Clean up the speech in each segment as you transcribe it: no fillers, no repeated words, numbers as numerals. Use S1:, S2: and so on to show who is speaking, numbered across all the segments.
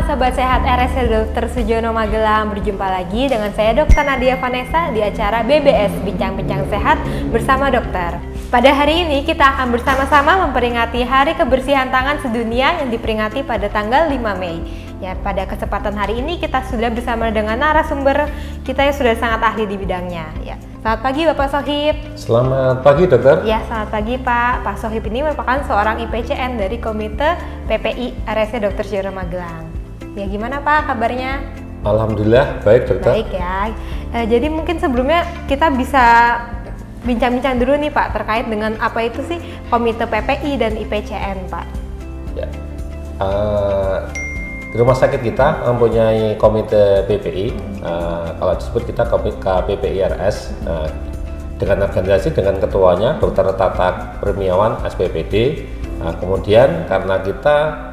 S1: Halo Sobat Sehat RSC Dr. Sujono Magelang, berjumpa lagi dengan saya Dr. Nadia Vanessa di acara BBS Bincang-Bincang Sehat bersama dokter. Pada hari ini kita akan bersama-sama memperingati Hari Kebersihan Tangan Sedunia yang diperingati pada tanggal 5 Mei. Ya, pada kesempatan hari ini kita sudah bersama dengan narasumber kita yang sudah sangat ahli di bidangnya. Ya. Selamat pagi Bapak Sohib.
S2: Selamat pagi dokter.
S1: Ya, selamat pagi Pak. Pak Sohib ini merupakan seorang IPCN dari Komite PPI RSC Dr. Sujono Magelang. Ya, gimana Pak kabarnya?
S2: Alhamdulillah baik dokter.
S1: Baik ya. Jadi mungkin sebelumnya kita bisa bincang-bincang dulu nih Pak terkait dengan apa itu sih Komite PPI dan IPCN Pak. Ya.
S2: Di rumah sakit kita mempunyai komite PPI, kalau disebut kita KPPIRS, dengan organisasi dengan ketuanya Dr. Tata Premiawan SPPD. Kemudian karena kita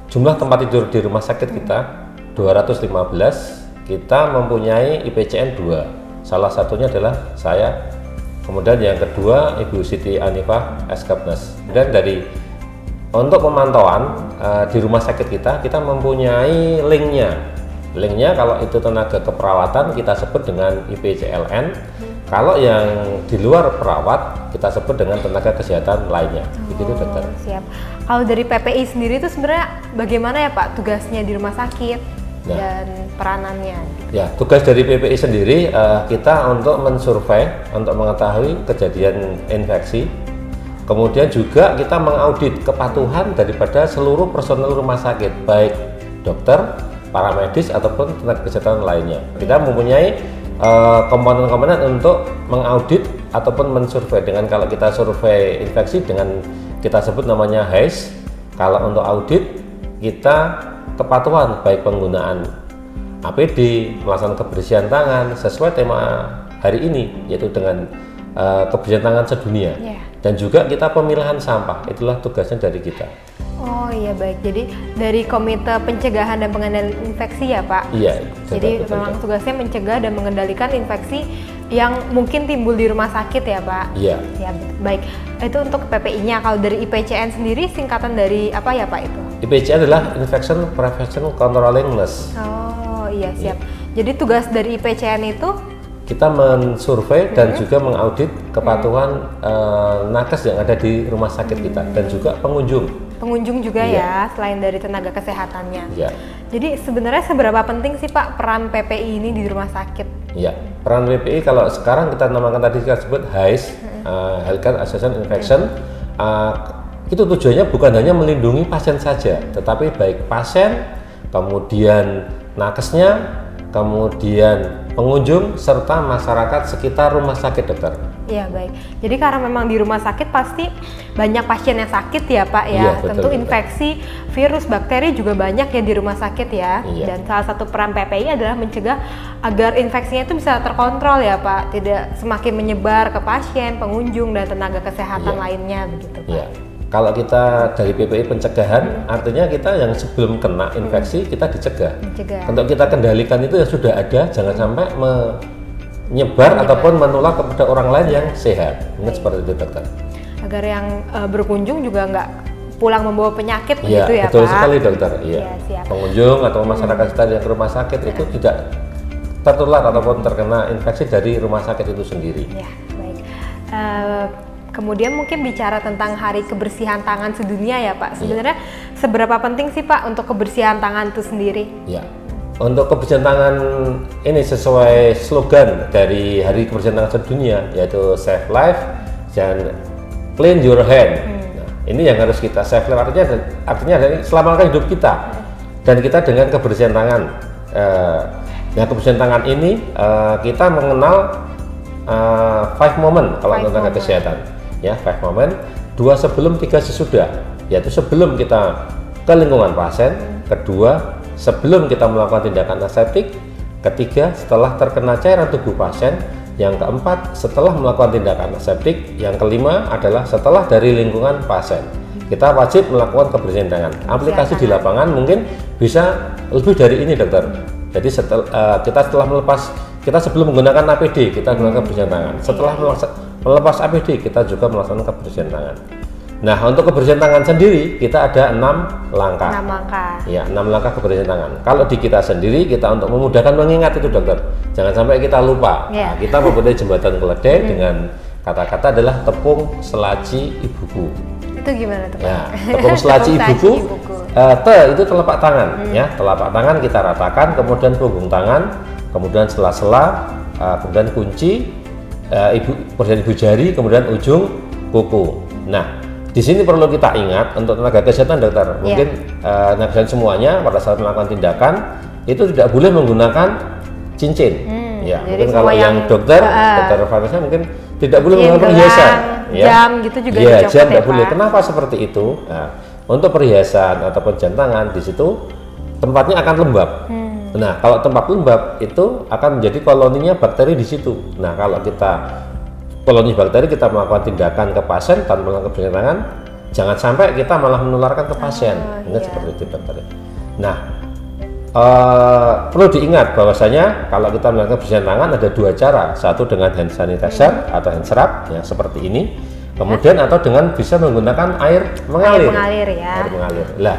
S2: jumlah tempat tidur di rumah sakit kita 215, kita mempunyai IPCN 2. Salah satunya adalah saya, kemudian yang kedua Ibu Siti Anifah Eskapnes. Dan untuk pemantauan di rumah sakit kita mempunyai linknya kalau itu tenaga keperawatan kita sebut dengan IPCLN, kalau yang di luar perawat kita sebut dengan tenaga kesehatan lainnya. Begitu dokter.
S1: Siap. Kalau dari PPI sendiri itu sebenarnya bagaimana ya Pak tugasnya di rumah sakit dan peranannya?
S2: Ya, tugas dari PPI sendiri kita untuk mensurvei, untuk mengetahui kejadian infeksi. Kemudian juga kita mengaudit kepatuhan daripada seluruh personel rumah sakit, baik dokter, para medis ataupun tenaga kesehatan lainnya. Kita mempunyai komponen-komponen untuk mengaudit ataupun mensurvei. Dengan kalau kita survei infeksi dengan kita sebut namanya HAIS. Kalau untuk audit kita kepatuhan baik penggunaan APD, melaksanakan kebersihan tangan sesuai tema hari ini, yaitu dengan kebersihan tangan sedunia. Dan juga kita pemilahan sampah, itulah tugasnya dari kita.
S1: Oh iya baik, jadi dari Komite Pencegahan dan Pengendalian Infeksi ya Pak?
S2: Iya.
S1: Jadi memang tugasnya mencegah dan mengendalikan infeksi yang mungkin timbul di rumah sakit ya Pak?
S2: Iya.
S1: Ya baik, itu untuk PPI-nya. Kalau dari IPCN sendiri singkatan dari apa ya Pak itu?
S2: IPCN adalah Infection Prevention Controlling Nurse.
S1: Oh iya siap. Jadi tugas dari IPCN itu?
S2: Kita mensurvei dan juga mengaudit kepatuhan nakes yang ada di rumah sakit kita dan juga pengunjung.
S1: Pengunjung juga ya, selain dari tenaga kesehatannya.
S2: Iya.
S1: Jadi sebenarnya seberapa penting sih Pak peran PPI ini di rumah sakit?
S2: Iya, peran PPI kalau sekarang kita namakan tadi kita sebut HAIS, Healthcare Association Infection. Itu tujuannya bukan hanya melindungi pasien saja, tetapi baik pasien, kemudian nakesnya, kemudian pengunjung serta masyarakat sekitar rumah sakit dokter. Iya
S1: baik. Jadi karena memang di rumah sakit pasti banyak pasien yang sakit ya Pak ya.
S2: Iya,
S1: tentu
S2: betul.
S1: Infeksi virus bakteri juga banyak ya di rumah sakit ya.
S2: Iya.
S1: Dan salah satu peran PPI adalah mencegah agar infeksinya itu bisa terkontrol ya Pak. Tidak semakin menyebar ke pasien, pengunjung dan tenaga kesehatan lainnya begitu Pak.
S2: Iya. Kalau kita dari PPI pencegahan, artinya kita yang sebelum kena infeksi kita dicegah. Untuk kita kendalikan itu ya sudah ada, jangan sampai menyebar ataupun menular kepada orang lain yang sehat. Mungkin seperti itu dokter.
S1: Agar yang berkunjung juga nggak pulang membawa penyakit
S2: ya,
S1: begitu ya
S2: betul
S1: Pak?
S2: Sekali dokter. Iya.
S1: Ya,
S2: pengunjung atau masyarakat sekitar yang ke rumah sakit itu tidak tertular ataupun terkena infeksi dari rumah sakit itu sendiri.
S1: Ya, baik. Kemudian mungkin bicara tentang Hari Kebersihan Tangan Sedunia ya Pak. Sebenarnya seberapa penting sih Pak untuk kebersihan tangan itu sendiri? Ya.
S2: Untuk kebersihan tangan ini sesuai slogan dari Hari Kebersihan Tangan Sedunia, yaitu Save Life dan Clean Your Hand. Nah, ini yang harus kita save life, artinya selamatkan hidup kita dan kita dengan kebersihan tangan. Nah, kebersihan tangan ini kita mengenal 5 moment kalau tentang kesehatan. Ya, 5 moment, 2 sebelum, 3 sesudah. Yaitu sebelum kita ke lingkungan pasien, kedua sebelum kita melakukan tindakan aseptik, ketiga setelah terkena cairan tubuh pasien, yang keempat setelah melakukan tindakan aseptik, yang kelima adalah setelah dari lingkungan pasien. Kita wajib melakukan kebersihan tangan. Aplikasi di lapangan mungkin bisa lebih dari ini dokter. Jadi kita sebelum menggunakan APD kita melakukan kebersihan tangan. Setelah melepas APD kita juga melaksanakan kebersihan tangan. Nah, untuk kebersihan tangan sendiri kita ada 6 langkah.
S1: 6 langkah.
S2: Ya, 6 langkah kebersihan tangan. Kalau di kita sendiri, kita untuk memudahkan mengingat itu dokter, jangan sampai kita lupa. Nah, kita mempunyai jembatan keledai dengan kata-kata adalah tepung selaci ibuku.
S1: Itu gimana tuh?
S2: Ya, tepung selaci ibuku. Itu telapak tangan, ya, telapak tangan kita ratakan, kemudian punggung tangan, kemudian sela-sela, kemudian kunci, ibu jari, kemudian ujung kuku. Nah, di sini perlu kita ingat untuk tenaga kesehatan dokter, mungkin tenaga kesehatan semuanya pada saat melakukan tindakan itu tidak boleh menggunakan cincin. Ya, mungkin kalau yang dokter Vanessa mungkin tidak boleh menggunakan perhiasan.
S1: Jam gitu juga
S2: ya, jam tidak boleh. Kenapa seperti itu? Nah, untuk perhiasan ataupun jam tangan di situ tempatnya akan lembab. Nah, kalau tempat lembab itu akan menjadi koloninya bakteri di situ. Nah, kalau kita koloni bakteri kita melakukan tindakan ke pasien tanpa melakukan kebersihan tangan, jangan sampai kita malah menularkan ke pasien. Ingat seperti itu dokter. Nah, perlu diingat bahwasanya kalau kita melakukan kebersihan tangan ada 2 cara, satu dengan hand sanitizer atau hand scrub yang seperti ini, kemudian atau dengan bisa menggunakan air mengalir. Air mengalir. Lah,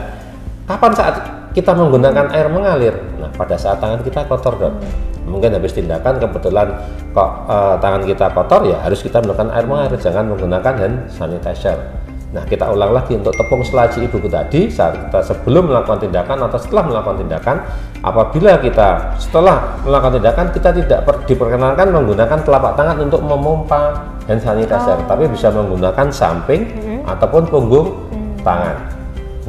S2: kapan saat kita menggunakan air mengalir? Nah, pada saat tangan kita kotor dok. Mungkin habis tindakan kebetulan kok tangan kita kotor, ya harus kita menggunakan air mengalir, jangan menggunakan hand sanitizer. Nah, kita ulang lagi untuk tepung selaci ibuku tadi, saat kita sebelum melakukan tindakan atau setelah melakukan tindakan. Apabila kita setelah melakukan tindakan, kita tidak diperkenankan menggunakan telapak tangan untuk memompa hand sanitizer, tapi bisa menggunakan samping ataupun punggung tangan.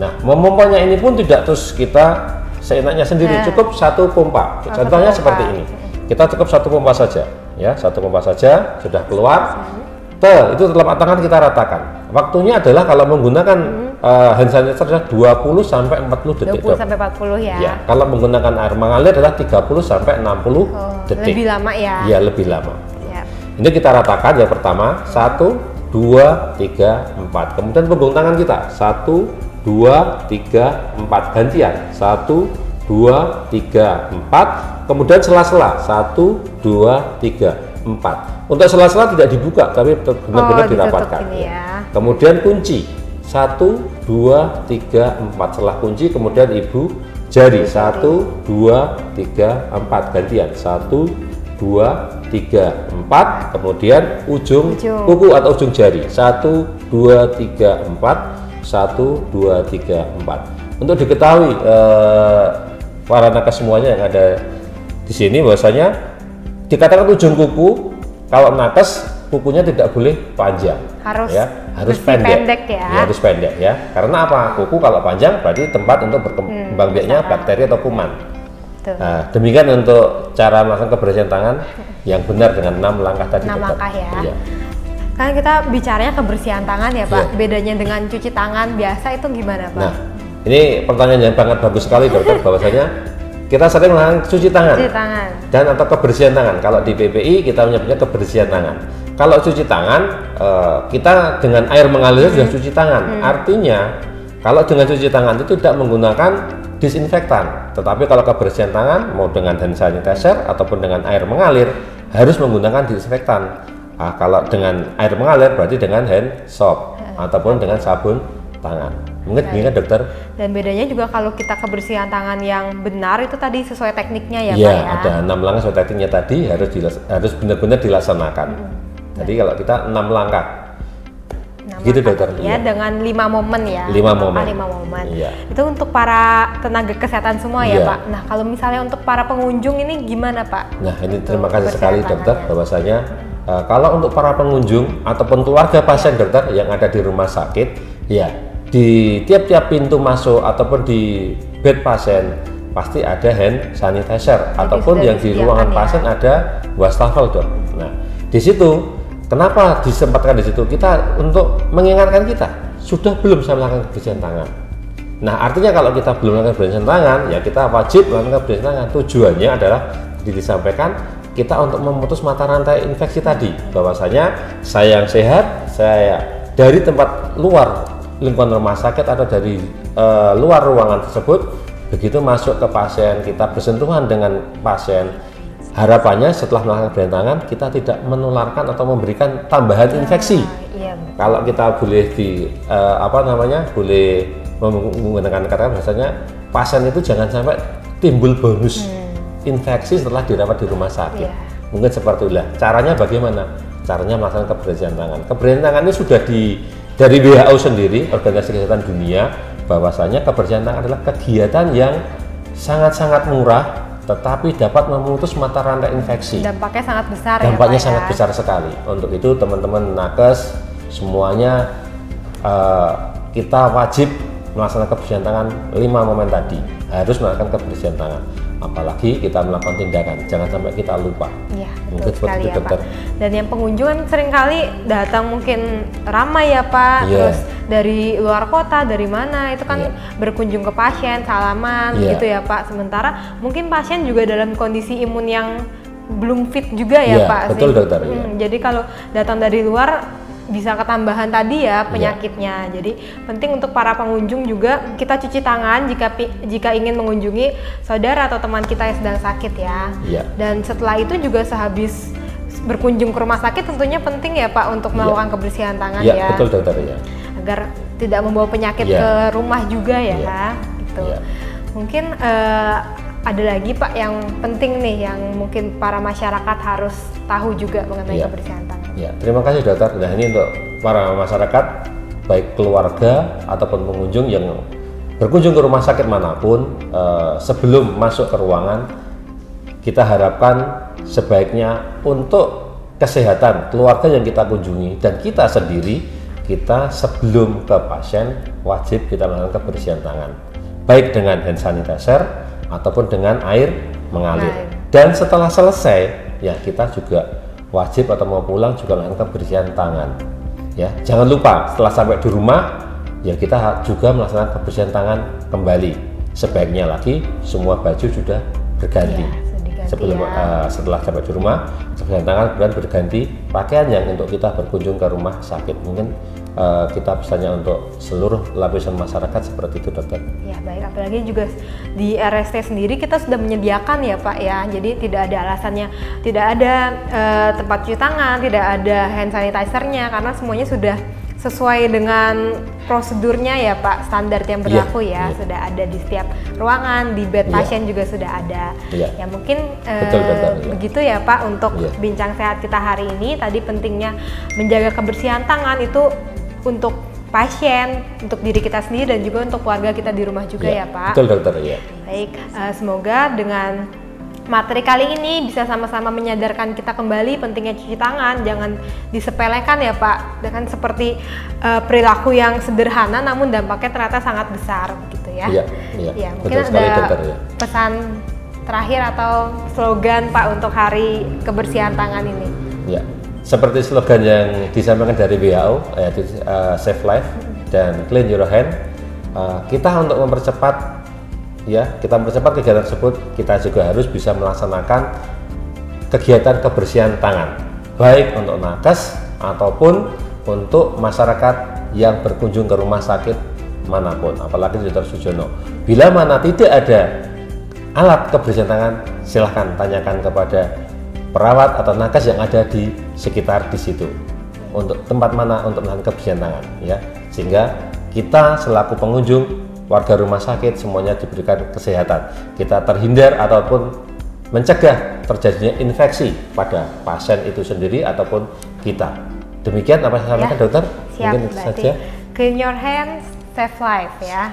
S2: Nah, memompanya ini pun tidak terus kita seenaknya sendiri, cukup 1 pompa. Contohnya seperti ini, kita cukup 1 pompa saja, ya, 1 pompa saja sudah keluar. Itu telapak tangan kita ratakan. Waktunya adalah kalau menggunakan hand sanitizer 20 sampai 40 detik.
S1: 20 sampai 40 ya.
S2: Ya, kalau menggunakan air mengalir adalah 30 sampai 60 detik.
S1: Lebih lama ya.
S2: Ya, lebih lama. Ini kita ratakan yang pertama, 1, 2, 3, 4. Kemudian punggung tangan kita 1, 2, 3, 4 gantian 1, 2, 3, 4. Kemudian sela-sela 1, 2, 3, 4. Untuk sela-sela tidak dibuka tapi benar-benar dirapatkan. Kemudian kunci 1, 2, 3, 4. Setelah kunci kemudian ibu jari 1, 2, 3, 4 gantian 1, 2, 3, 4. Kemudian ujung kuku atau ujung jari 1, 2, 3, 4. 1, 2, 3, 4. Untuk diketahui para nakes semuanya yang ada di sini, bahwasanya dikatakan ujung kuku kalau nakes kukunya tidak boleh panjang, harus pendek ya. Harus pendek ya. Karena apa? Kuku kalau panjang berarti tempat untuk berkembang biaknya bakteri atau kuman. Nah, demikian untuk cara melakukan kebersihan tangan yang benar dengan 6 langkah tadi.
S1: 6 langkah ya. Kan kita bicaranya kebersihan tangan ya Pak, bedanya dengan cuci tangan biasa itu gimana Pak?
S2: Nah, ini pertanyaan yang sangat bagus sekali dokter, bahwasanya kita sering melakukan cuci tangan dan atau kebersihan tangan. Kalau di PPI kita menyebutnya kebersihan tangan. Kalau cuci tangan, kita dengan air mengalir sudah cuci tangan. Artinya, kalau dengan cuci tangan itu tidak menggunakan disinfektan. Tetapi kalau kebersihan tangan, mau dengan hand sanitizer ataupun dengan air mengalir, harus menggunakan disinfektan. Nah, kalau dengan air mengalir berarti dengan hand soap ataupun dengan sabun tangan. Mungkin dokter. Dan
S1: bedanya juga kalau kita kebersihan tangan yang benar itu tadi sesuai tekniknya ya Pak
S2: ya? Ada 6 langkah sesuai tekniknya tadi, harus benar-benar dilaksanakan. Jadi kalau kita 6 langkah. Gitu dokter.
S1: Ya, dengan 5 momen ya.
S2: 5 momen.
S1: 5 momen. Itu untuk para tenaga kesehatan semua ya Pak. Nah, kalau misalnya untuk para pengunjung ini gimana Pak?
S2: Nah, ini terima kasih sekali dokter, bahwasanya kalau untuk para pengunjung ataupun keluarga pasien dokter yang ada di rumah sakit, ya di tiap-tiap pintu masuk ataupun di bed pasien pasti ada hand sanitizer. Jadi ataupun yang di ruangan pasien ada wastafel dok. Nah, di situ kenapa disempatkan di situ? Kita untuk mengingatkan kita sudah belum saya melakukan kebersihan tangan. Nah, artinya kalau kita belum melakukan kebersihan tangan, ya kita wajib melakukan kebersihan tangan. Tujuannya adalah disampaikan kita untuk memutus mata rantai infeksi tadi, bahwasanya saya yang sehat, saya dari tempat luar lingkungan rumah sakit atau dari luar ruangan tersebut, begitu masuk ke pasien, kita bersentuhan dengan pasien, Harapannya setelah melakukan kebersihan tangan kita tidak menularkan atau memberikan tambahan infeksi.
S1: Iya.
S2: Kalau kita boleh boleh menggunakan kata bahasanya pasien itu jangan sampai timbul bonus infeksi setelah dirawat di rumah sakit. Mungkin seperti itulah. Caranya bagaimana? Caranya melaksanakan kebersihan tangan. Kebersihan tangan ini sudah dari WHO sendiri, Organisasi Kesehatan Dunia, bahwasanya kebersihan tangan adalah kegiatan yang sangat-sangat murah tetapi dapat memutus mata rantai infeksi.
S1: Dampaknya sangat besar.
S2: Dampaknya sangat besar sekali. Untuk itu teman-teman nakes semuanya kita wajib melaksanakan kebersihan tangan 5 momen tadi. Harus melakukan kebersihan tangan. Apalagi kita melakukan tindakan, jangan sampai kita lupa.
S1: Iya,
S2: mungkin seperti itu, dokter.
S1: Dan yang pengunjung kan seringkali datang mungkin ramai ya Pak, terus dari luar kota, dari mana, itu kan berkunjung ke pasien, salaman gitu ya Pak. Sementara mungkin pasien juga dalam kondisi imun yang belum fit juga ya Pak.
S2: Betul dokter.
S1: Jadi kalau datang dari luar bisa ketambahan tadi ya penyakitnya. Jadi penting untuk para pengunjung juga kita cuci tangan jika ingin mengunjungi saudara atau teman kita yang sedang sakit ya. Dan setelah itu juga sehabis berkunjung ke rumah sakit tentunya penting ya Pak untuk melakukan kebersihan tangan ya.
S2: Betul dokter ya.
S1: Agar tidak membawa penyakit ke rumah juga ya. Gitu. Mungkin ada lagi Pak yang penting nih yang mungkin para masyarakat harus tahu juga mengenai kebersihan tangan.
S2: Terima kasih dokter. Nah ini untuk para masyarakat baik keluarga ataupun pengunjung yang berkunjung ke rumah sakit manapun, sebelum masuk ke ruangan kita harapkan sebaiknya untuk kesehatan keluarga yang kita kunjungi dan kita sendiri, kita sebelum ke pasien wajib kita melakukan kebersihan tangan baik dengan hand sanitizer ataupun dengan air mengalir. Dan setelah selesai ya kita juga wajib atau mau pulang juga melakukan kebersihan tangan ya. Jangan lupa setelah sampai di rumah ya kita juga melaksanakan kebersihan tangan kembali. Sebaiknya lagi semua baju sudah berganti sebelum setelah sampai di rumah. Kebersihan tangan kemudian berganti pakaian yang untuk kita berkunjung ke rumah sakit. Mungkin kita pesannya untuk seluruh lapisan masyarakat seperti itu dokter.
S1: Ya baik, apalagi juga di RST sendiri kita sudah menyediakan ya Pak ya, jadi tidak ada alasannya tidak ada tempat cuci tangan, tidak ada hand sanitizer-nya karena semuanya sudah sesuai dengan prosedurnya ya Pak, standar yang berlaku sudah ada di setiap ruangan, di bed pasien juga sudah ada. Ya mungkin begitu ya Pak untuk bincang sehat kita hari ini. Tadi pentingnya menjaga kebersihan tangan itu untuk pasien, untuk diri kita sendiri dan juga untuk keluarga kita di rumah juga ya Pak.
S2: Betul dokter ya.
S1: Baik, semoga dengan materi kali ini bisa sama-sama menyadarkan kita kembali pentingnya cuci tangan, jangan disepelekan ya Pak. Dengan seperti perilaku yang sederhana namun dampaknya ternyata sangat besar gitu ya. Iya. Mungkin ada pesan terakhir atau slogan Pak untuk hari kebersihan tangan ini. Ya.
S2: Seperti slogan yang disampaikan dari WHO yaitu Save Life dan Clean Your Hand, kita untuk mempercepat kegiatan tersebut, kita juga harus bisa melaksanakan kegiatan kebersihan tangan baik untuk nakes ataupun untuk masyarakat yang berkunjung ke rumah sakit manapun, apalagi Dr. Sujono. Bila mana tidak ada alat kebersihan tangan, silahkan tanyakan kepada perawat atau nakes yang ada di sekitar di situ untuk tempat mana untuk melakukan kebersihan tangan ya, sehingga kita selaku pengunjung warga rumah sakit semuanya diberikan kesehatan, kita terhindar ataupun mencegah terjadinya infeksi pada pasien itu sendiri ataupun kita. Demikian apa yang saya sampaikan dokter?
S1: Siap, mungkin saja. Clean your hands, save life ya.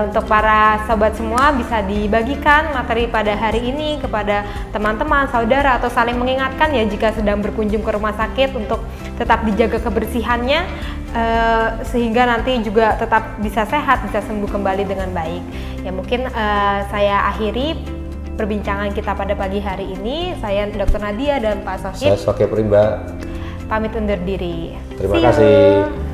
S1: Untuk para sobat semua bisa dibagikan materi pada hari ini kepada teman-teman, saudara atau saling mengingatkan ya jika sedang berkunjung ke rumah sakit untuk tetap dijaga kebersihannya sehingga nanti juga tetap bisa sehat, bisa sembuh kembali dengan baik. Ya mungkin saya akhiri perbincangan kita pada pagi hari ini. Saya Dr. Nadia dan Pak Sohib.
S2: Saya sebagai Perimba
S1: pamit undur diri.
S2: Terima kasih.